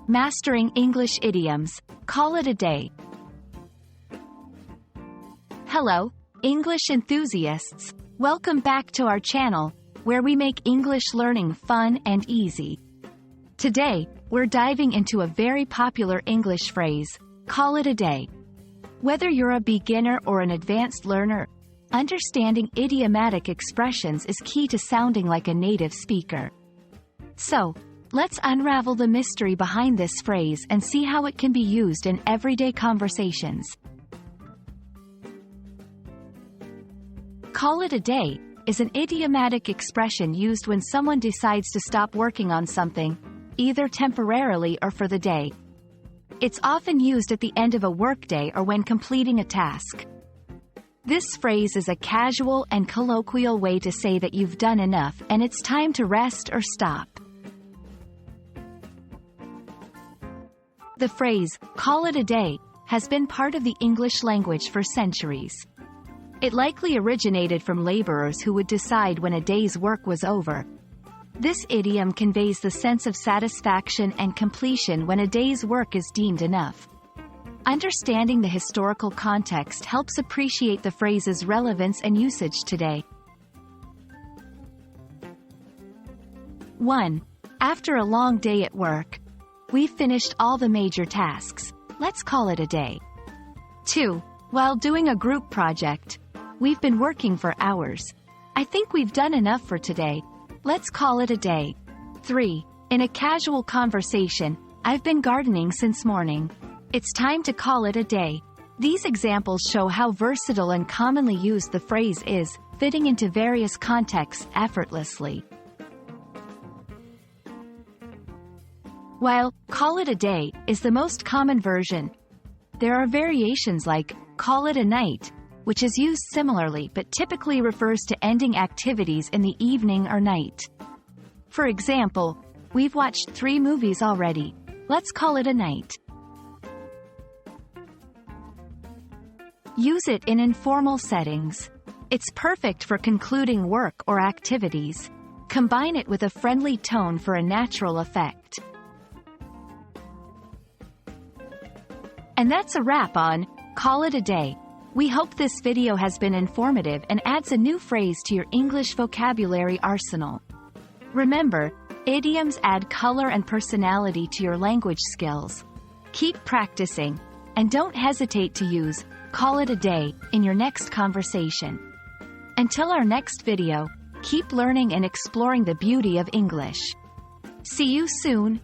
Mastering English Idioms. Call it a day. Hello, English enthusiasts. Welcome back to our channel, where we make English learning fun and easy. Today, we're diving into a very popular English phrase, call it a day. Whether you're a beginner or an advanced learner, understanding idiomatic expressions is key to sounding like a native speaker. So, let's unravel the mystery behind this phrase and see how it can be used in everyday conversations. Call it a day is an idiomatic expression used when someone decides to stop working on something, either temporarily or for the day. It's often used at the end of a workday or when completing a task. This phrase is a casual and colloquial way to say that you've done enough and it's time to rest or stop. The phrase, call it a day, has been part of the English language for centuries. It likely originated from laborers who would decide when a day's work was over. This idiom conveys the sense of satisfaction and completion when a day's work is deemed enough. Understanding the historical context helps appreciate the phrase's relevance and usage today. 1. After a long day at work. We've finished all the major tasks. Let's call it a day. 2. While doing a group project. We've been working for hours. I think we've done enough for today. Let's call it a day. 3. In a casual conversation. I've been gardening since morning. It's time to call it a day. These examples show how versatile and commonly used the phrase is, fitting into various contexts effortlessly. While call it a day is the most common version, there are variations like call it a night, which is used similarly but typically refers to ending activities in the evening or night. For example, we've watched 3 movies already. Let's call it a night. Use it in informal settings. It's perfect for concluding work or activities. Combine it with a friendly tone for a natural effect. And that's a wrap on Call It a Day. We hope this video has been informative and adds a new phrase to your English vocabulary arsenal. Remember, idioms add color and personality to your language skills. Keep practicing, and don't hesitate to use call it a day in your next conversation. Until our next video, keep learning and exploring the beauty of English. See you soon!